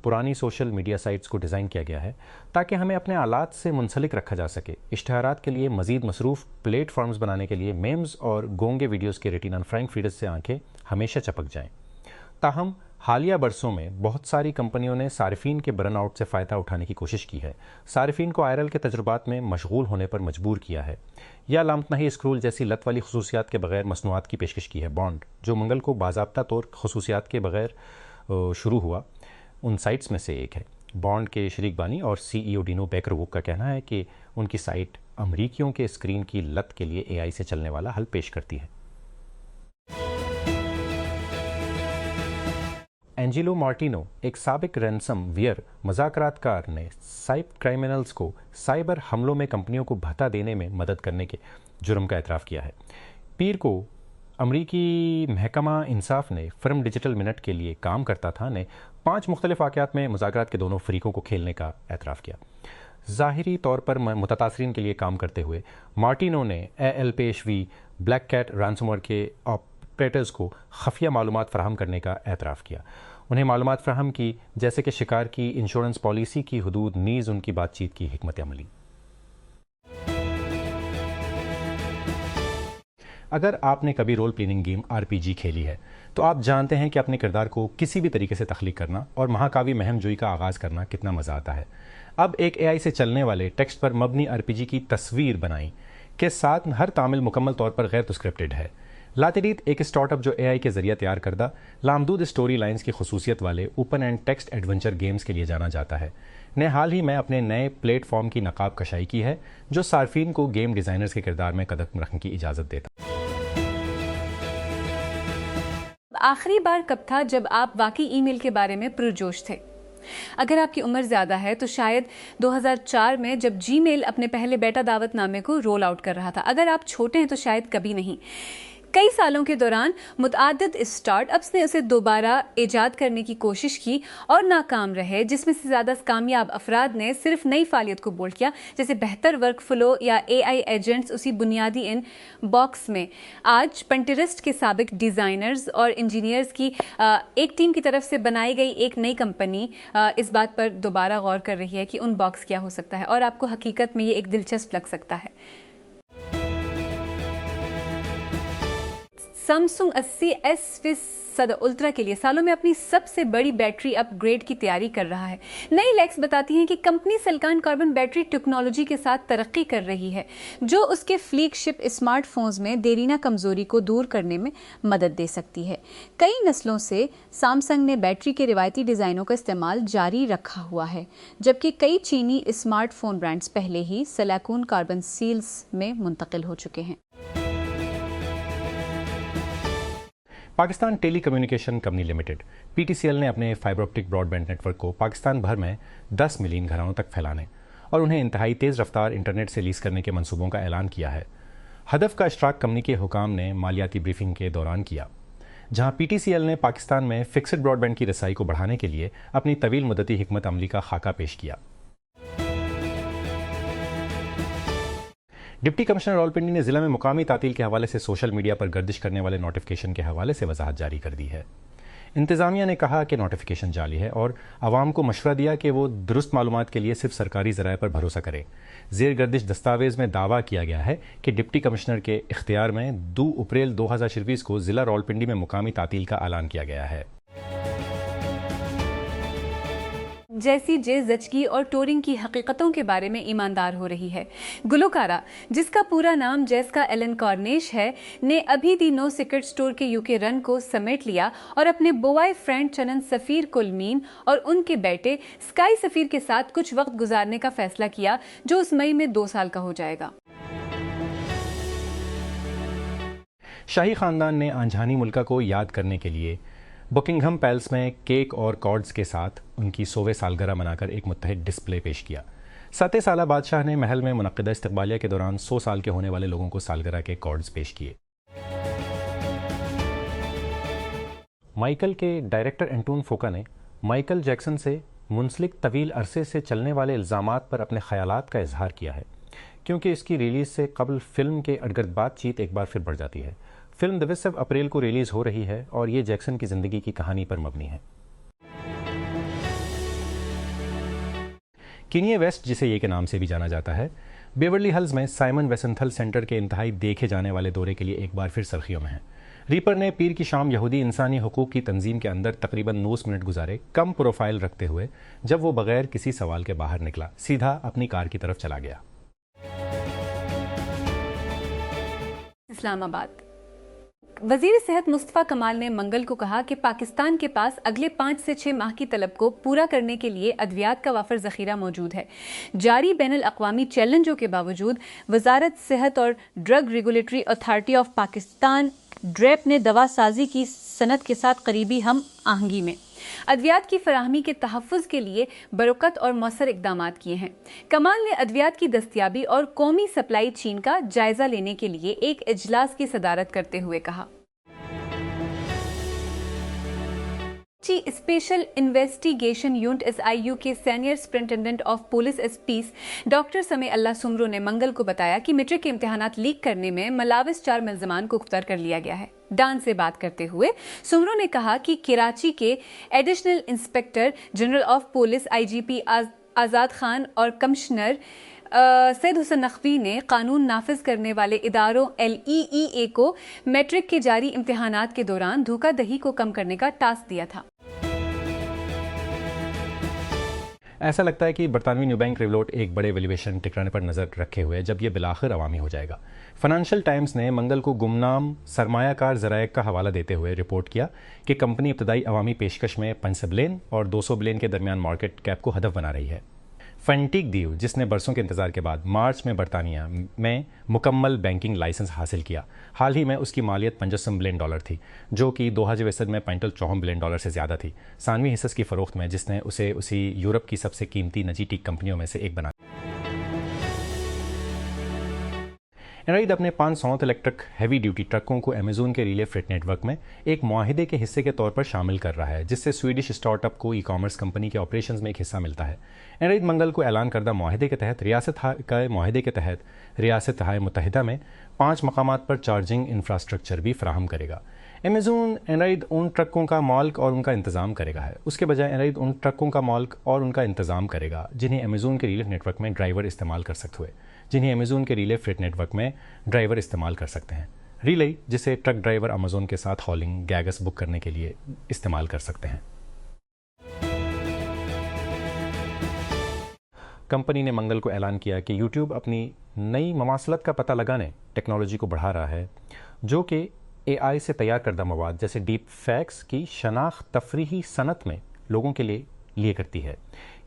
پرانی social media sites کو design کیا گیا ہے تاکہ ہمیں اپنے آلات سے منسلک رکھا جا سکے۔ اشتہارات کے لیے مزید مصروف پلیٹ فارمز بنانے کے لیے میمز اور گونگے ویڈیوز کے ریٹینا فرینک فیڈز سے آنکھیں ہمیشہ چپک جائیں۔ تاہم حالیہ برسوں میں بہت ساری کمپنیوں نے صارفین کے برن آؤٹ سے فائدہ اٹھانے کی کوشش کی ہے، صارفین کو آئرل کے تجربات میں مشغول ہونے پر مجبور کیا ہے، یا لامتناہی اسکرول جیسی لت والی خصوصیات کے بغیر مصنوعات کی پیشکش کی ہے۔ بانڈ، جو منگل کو باضابطہ طور خصوصیات کے بغیر شروع ہوا، ان سائٹس میں سے ایک ہے۔ بانڈ کے شریک بانی اور سی ای او ڈینو بیکروک کا کہنا ہے کہ ان کی سائٹ امریکیوں کے اسکرین کی لت کے لیے اے آئی سے چلنے والا حل پیش کرتی ہے۔ اینجیلو مارٹینو، ایک سابق رینسم ویئر مذاکرات کار، نے سائبر کرائمنلز کو سائبر حملوں میں کمپنیوں کو بھتا دینے میں مدد کرنے کے جرم کا اعتراف کیا ہے۔ پیر کو امریکی محکمہ انصاف نے فرم ڈیجیٹل منٹ کے لیے کام کرتا تھا نے 5 مختلف واقعات میں مذاکرات کے دونوں فریقوں کو کھیلنے کا اعتراف کیا۔ ظاہری طور پر متاثرین کے لیے کام کرتے ہوئے مارٹینو نے اے ایل پیشوی بلیک کیٹ رانسم ویئر کے آپریٹرز کو خفیہ معلومات فراہم کرنے کا اعتراف کیا، انہیں معلومات فراہم کی جیسے کہ شکار کی انشورنس پالیسی کی حدود، نیز ان کی بات چیت کی حکمت عملی۔ اگر آپ نے کبھی رول پلینگ گیم RPG کھیلی ہے تو آپ جانتے ہیں کہ اپنے کردار کو کسی بھی طریقے سے تخلیق کرنا اور مہاکاوی مہم جوئی کا آغاز کرنا کتنا مزہ آتا ہے۔ اب ایک اے آئی سے چلنے والے ٹیکسٹ پر مبنی RPG کی تصویر بنائی کے ساتھ ہر تعامل مکمل طور پر غیر اسکرپٹڈ ہے۔ لاتیریت ایک اسٹارٹ اپ جو اے آئی کے ذریعے تیار کردہ لامحدود اسٹوری لائنز کی خصوصیت والے open and text adventure games کے لیے جانا جاتا ہے، نے حال ہی میں اپنے نئے پلیٹ فارم کی نقاب کشائی کی ہے جو صارفین کو گیم ڈیزائنرز کے کردار میں قدم رکھنے کی اجازت دیتا ہے۔ آخری بار کب تھا جب آپ واقعی ای میل کے بارے میں پرجوش تھے؟ اگر آپ کی عمر زیادہ ہے تو شاید 2004 میں جب جی میل اپنے پہلے بیٹا دعوت نامے کو رول آؤٹ کر رہا تھا۔ اگر آپ چھوٹے ہیں تو شاید کبھی نہیں۔ کئی سالوں کے دوران متعدد اسٹارٹ اپس نے اسے دوبارہ ایجاد کرنے کی کوشش کی اور ناکام رہے، جس میں سے زیادہ کامیاب افراد نے صرف نئی فعالیت کو بولڈ کیا، جیسے بہتر ورک فلو یا اے آئی ایجنٹس اسی بنیادی ان باکس میں۔ آج پنٹرسٹ کے سابق ڈیزائنرز اور انجینئرز کی ایک ٹیم کی طرف سے بنائی گئی ایک نئی کمپنی اس بات پر دوبارہ غور کر رہی ہے کہ ان باکس کیا ہو سکتا ہے، اور آپ کو حقیقت میں یہ ایک دلچسپ لگ سکتا ہے۔ سیمسنگ 80S الٹرا کے لیے سالوں میں اپنی سب سے بڑی بیٹری اپ گریڈ کی تیاری کر رہا ہے۔ نئی لیکس بتاتی ہیں کہ company silicon carbon battery technology کے ساتھ ترقی کر رہی ہے جو اس کے فلیگ شپ اسمارٹ فونز میں دیرینہ کمزوری کو دور کرنے میں مدد دے سکتی ہے۔ کئی نسلوں سے سیمسنگ نے بیٹری کے روایتی ڈیزائنوں کا استعمال جاری رکھا ہوا ہے، جبکہ کئی چینی اسمارٹ فون برانڈز پہلے ہی سلیکون کاربن سیلز میں منتقل ہو چکے ہیں۔ Pakistan telecommunication company limited PTCL نے اپنے fibre optic broadband network کو پاکستان بھر میں 10 ملین گھرانوں تک پھیلانے اور انہیں انتہائی تیز رفتار انٹرنیٹ سے لیز کرنے کے منصوبوں کا اعلان کیا ہے۔ ہدف کا اشتراک کمپنی کے حکام نے مالیاتی بریفنگ کے دوران کیا، جہاں PTCL نے پاکستان میں فکسڈ براڈ بینڈ کی رسائی کو بڑھانے کے لیے اپنی طویل مدتی حکمت عملی کا خاکہ پیش کیا۔ ڈپٹی کمشنر راولپنڈی نے ضلع میں مقامی تعطیل کے حوالے سے سوشل میڈیا پر گردش کرنے والے نوٹیفیکیشن کے حوالے سے وضاحت جاری کر دی ہے۔ انتظامیہ نے کہا کہ نوٹیفیکیشن جعلی ہے اور عوام کو مشورہ دیا کہ وہ درست معلومات کے لیے صرف سرکاری ذرائع پر بھروسہ کریں۔ زیر گردش دستاویز میں دعویٰ کیا گیا ہے کہ ڈپٹی کمشنر کے اختیار میں 2 اپریل 2024 کو ضلع راولپنڈی میں مقامی تعطیل کا اعلان کیا گیا ہے۔ جیسی جے زچگی اور ٹورنگ کی حقیقتوں کے بارے میں ایماندار ہو رہی ہے۔ گلوکارہ، جس کا پورا نام جیسکا ایلن کارنیش ہے، نے ابھی دی نو سیکرٹ سٹور کے UK رن کو سمیٹ لیا اور اپنے بوائے فرینڈ چنن سفیر کلمین اور ان کے بیٹے سکائی سفیر کے ساتھ کچھ وقت گزارنے کا فیصلہ کیا، جو اس مئی میں 2 سال کا ہو جائے گا۔ شاہی خاندان نے آنجہانی ملکہ کو یاد کرنے کے لیے بکنگھم پیلس میں کیک اور کارڈز کے ساتھ ان کی 100ویں سالگرہ منا کر ایک متحد ڈسپلے پیش کیا۔ 7 سالہ بادشاہ نے محل میں منعقدہ استقبالیہ کے دوران 100 سال کے ہونے والے لوگوں کو سالگرہ کے کارڈز پیش کیے۔ مائیکل کے ڈائریکٹر انٹون فوکا نے مائیکل جیکسن سے منسلک طویل عرصے سے چلنے والے الزامات پر اپنے خیالات کا اظہار کیا ہے، کیونکہ اس کی ریلیز سے قبل فلم کے ارد بات چیت ایک بار پھر بڑھ جاتی ہے۔ فلم 22 اپریل کو ریلیز ہو رہی ہے اور یہ جیکسن کی زندگی کی کہانی پر مبنی ہے۔ کینیے ویسٹ، جسے یہ کے نام سے بھی جانا جاتا ہے، بیورلی ہلز میں سائمن ویسنتھل سینٹر کے انتہائی دیکھے جانے والے دورے کے لیے ایک بار پھر سرخیوں میں ہیں۔ ریپر نے پیر کی شام یہودی انسانی حقوق کی تنظیم کے اندر تقریباً 90 منٹ گزارے، کم پروفائل رکھتے ہوئے، جب وہ بغیر کسی سوال کے باہر نکلا، سیدھا اپنی کار کی طرف چلا گیا۔ اسلام آباد۔ وزیر صحت مصطفیٰ کمال نے منگل کو کہا کہ پاکستان کے پاس اگلے 5 سے 6 ماہ کی طلب کو پورا کرنے کے لیے ادویات کا وافر ذخیرہ موجود ہے۔ جاری بین الاقوامی چیلنجوں کے باوجود وزارت صحت اور drug regulatory authority of Pakistan DRAP نے دوا سازی کی صنعت کے ساتھ قریبی ہم آہنگی میں ادویات کی فراہمی کے تحفظ کے لیے بروقت اور مؤثر اقدامات کیے ہیں۔ کمال نے ادویات کی دستیابی اور قومی سپلائی چین کا جائزہ لینے کے لیے ایک اجلاس کی صدارت کرتے ہوئے کہا، اسپیشل انویسٹیگیشن یونٹ SIU کے senior superintendent of police SPs doctor Samiullah Soomro نے منگل کو بتایا کہ میٹرک کے امتحانات لیک کرنے میں ملاوث 4 ملزمان کو گرفتار کر لیا گیا ہے۔ ڈان سے بات کرتے ہوئے سمرو نے کہا کہ کراچی کے additional inspector general of police IGP آزاد خان اور کمشنر سید حسن نقوی نے قانون نافذ کرنے والے اداروں LEEA کو میٹرک کے جاری امتحانات کے دوران دھوکہ دہی کو کم کرنے کا ٹاسک دیا تھا۔ ایسا لگتا ہے کہ برطانوی نیو بینک ریولوٹ ایک بڑے ویلیویشن ٹکرانے پر نظر رکھے ہوئے جب یہ بالآخر عوامی ہو جائے گا۔ فائنانشل ٹائمز نے منگل کو گمنام سرمایہ کار ذرائع کا حوالہ دیتے ہوئے رپورٹ کیا کہ کمپنی ابتدائی عوامی پیشکش میں 500 بلین اور 200 بلین کے درمیان مارکیٹ کیپ کو ہدف بنا رہی ہے۔ فنٹیک دیو، جس نے برسوں کے انتظار کے بعد مارچ میں برطانیہ میں مکمل بینکنگ لائسنس حاصل کیا، حال ہی میں اس کی مالیت 85 بلین ڈالر تھی، جو کہ 2020 میں 64 بلین ڈالر سے زیادہ تھی، ثانوی حصص کی فروخت میں، جس نے اسے اسی یورپ کی سب سے قیمتی نجی ٹیک کمپنیوں میں سے ایک بنا۔ اینڈرائڈ اپنے 500 الیکٹرک ہیوی ڈیوٹی ٹرکوں کو امیزون کے ریلے فریٹ نیٹ ورک میں ایک معاہدے کے حصے کے طور پر شامل کر رہا ہے، جس سے سویڈش اسٹارٹ اپ کو ای کامرس کمپنی کے آپریشنز میں ایک حصہ ملتا ہے۔ اینڈرائڈ منگل کو اعلان کردہ معاہدے کے تحت ریاستہائے متحدہ میں 5 مقامات پر چارجنگ انفراسٹرکچر بھی فراہم کرے گا۔ امیزون اینڈرائڈ ان ٹرکوں کا مالک اور ان کا انتظام کرے گا، اس کے بجائے اینڈرائڈ ان ٹرکوں کا مالک اور ان کا انتظام کرے گا جنہیں امیزون کے ریلے نیٹ ورک میں ڈرائیور استعمال کر سکتے ہیں۔ ریلے جسے ٹرک ڈرائیور امیزون کے ساتھ ہالنگ گیگس بک کرنے کے لیے استعمال کر سکتے ہیں۔ کمپنی نے منگل کو اعلان کیا کہ یوٹیوب اپنی نئی مماثلت کا پتہ لگانے ٹیکنالوجی کو بڑھا رہا ہے، جو کہ AI سے تیار کردہ مواد جیسے ڈیپ فیکس کی شناخت تفریحی صنعت میں لوگوں کے لیے کرتی ہے۔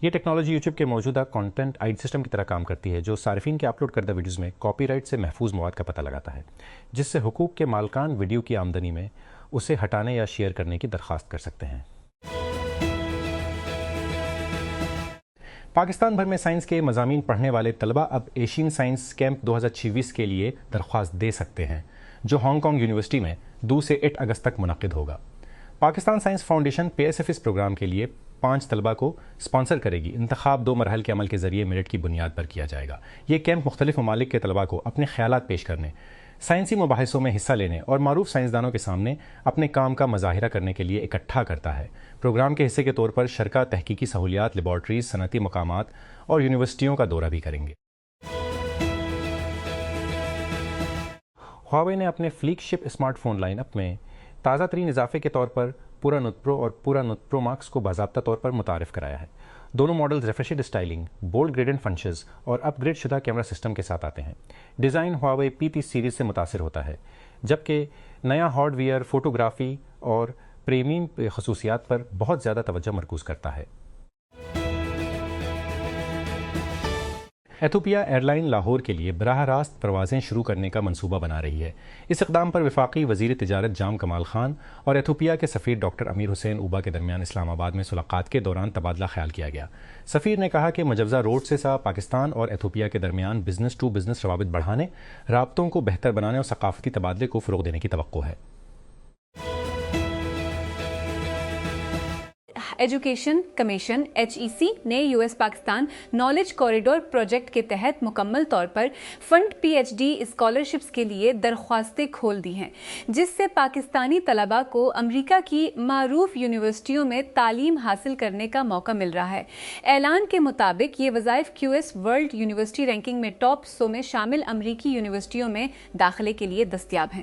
یہ ٹیکنالوجی یوٹیوب کے موجودہ کانٹینٹ آئی ڈی سسٹم کی طرح کام کرتی ہے، جو صارفین کے اپلوڈ کردہ ویڈیوز میں کاپی رائٹ سے محفوظ مواد کا پتہ لگاتا ہے، جس سے حقوق کے مالکان ویڈیو کی آمدنی میں اسے ہٹانے یا شیئر کرنے کی درخواست کر سکتے ہیں۔ پاکستان بھر میں سائنس کے مضامین پڑھنے والے طلبہ اب ایشین سائنس کیمپ 2026 کے لیے درخواست دے سکتے ہیں، جو ہانگ کانگ یونیورسٹی میں 2 سے 8 اگست تک منعقد ہوگا۔ پاکستان سائنس فاؤنڈیشن PSF اس پروگرام کے لیے 5 طلبہ کو اسپانسر کرے گی۔ انتخاب 2 مراحل کے عمل کے ذریعے میرٹ کی بنیاد پر کیا جائے گا۔ یہ کیمپ مختلف ممالک کے طلبہ کو اپنے خیالات پیش کرنے، سائنسی مباحثوں میں حصہ لینے اور معروف سائنسدانوں کے سامنے اپنے کام کا مظاہرہ کرنے کے لیے اکٹھا کرتا ہے۔ پروگرام کے حصے کے طور پر شرکاء تحقیقی سہولیات، لیبارٹریز، صنعتی مقامات اور یونیورسٹیوں کا دورہ بھی کریں گے۔ ہواوے نے اپنے فلیگ شپ اسمارٹ فون لائن اپ میں تازہ ترین اضافے کے طور پر پورا نوٹ پرو اور پورا نوٹ پرو ماکس کو باضابطہ طور پر متعارف کرایا ہے۔ دونوں models refreshed styling, bold گریڈنٹ finches اور اپ گریڈ شدہ کیمرہ سسٹم کے ساتھ آتے ہیں۔ ڈیزائن ہواوے P30 سیریز سے متاثر ہوتا ہے، جبکہ نیا ہارڈ ویئر فوٹوگرافی اور پریمیم خصوصیات پر بہت زیادہ توجہ مرکوز کرتا ہے۔ ایتھوپیا ایئر لائن لاہور کے لیے براہ راست پروازیں شروع کرنے کا منصوبہ بنا رہی ہے۔ اس اقدام پر وفاقی وزیر تجارت جام کمال خان اور ایتھوپیا کے سفیر ڈاکٹر امیر حسین اوبا کے درمیان اسلام آباد میں ملاقات کے دوران تبادلہ خیال کیا گیا۔ سفیر نے کہا کہ مجوزہ روڈ سے پاکستان اور ایتھوپیا کے درمیان بزنس ٹو بزنس روابط بڑھانے، رابطوں کو بہتر بنانے اور ثقافتی تبادلے کو فروغ دینے کی توقع ہے۔ ایجوکیشن کمیشن HEC نے US Pakistan knowledge corridor project کے تحت مکمل طور پر فنڈ PhD اسکالرشپس کے لیے درخواستیں کھول دی ہیں، جس سے پاکستانی طلباء کو امریکہ کی معروف یونیورسٹیوں میں تعلیم حاصل کرنے کا موقع مل رہا ہے۔ اعلان کے مطابق یہ وظائف QS ورلڈ یونیورسٹی رینکنگ میں ٹاپ 100 میں شامل امریکی یونیورسٹیوں میں داخلے کے لیے دستیاب ہیں۔